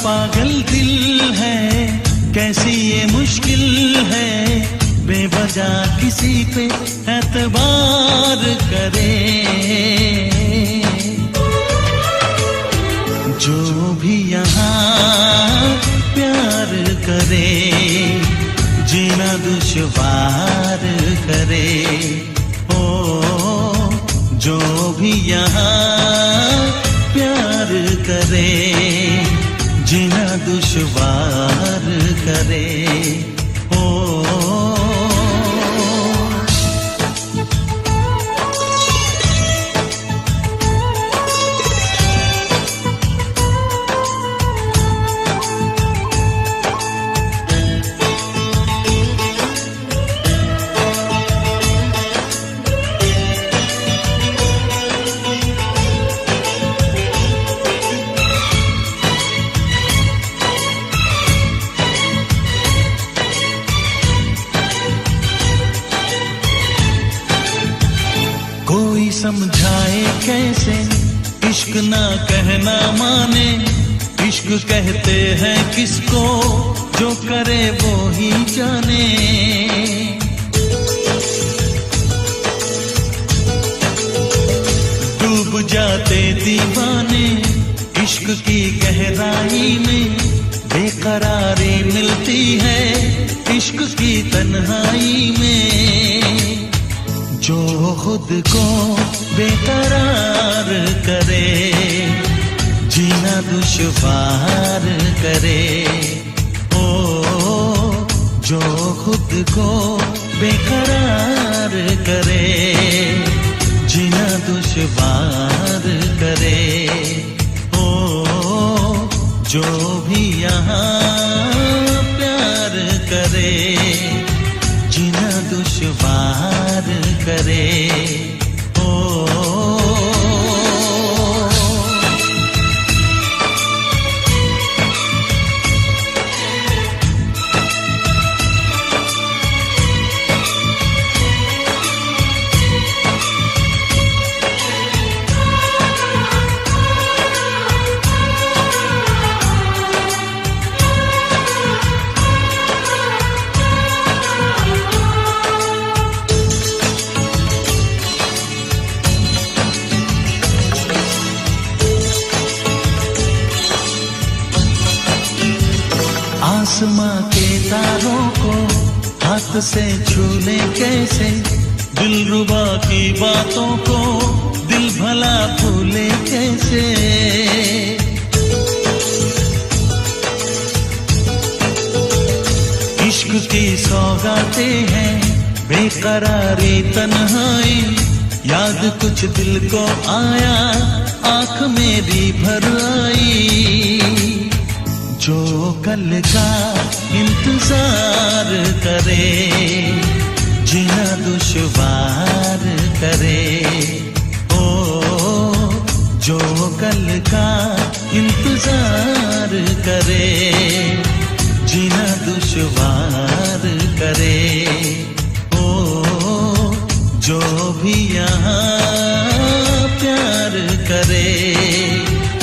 पागल दिल है, कैसी ये मुश्किल है, बेवजह किसी पे एतबार करे। जो भी यहाँ प्यार करे, जीना दुश्वार करे। ओ जो भी यहाँ प्यार करे, जीना दुश्वार करे। कोई समझाए कैसे इश्क ना कहना माने, इश्क कहते हैं किसको, जो करे वो ही जाने। डूब जाते दीवाने इश्क की गहराई में, बेकरारी मिलती है इश्क की तन्हाई में। जो खुद को बेकरार करे, जीना दुश्वार करे। ओ जो खुद को बेकरार करे, जीना दुश्वार करे। ओ जो भी यहाँ प्यार करे, जीना दुश्वार करे। आसमां के तारों को हाथ से छूले कैसे, दिलरुबा की बातों को दिल भला भूले कैसे। इश्क की सौगातें हैं बेकरारी तन्हाई, याद कुछ दिल को आया आंख मेरी भर आई। जो कल का इंतजार करे, जीना दुश्वार करे। ओ जो कल का इंतजार करे, जीना दुश्वार करे।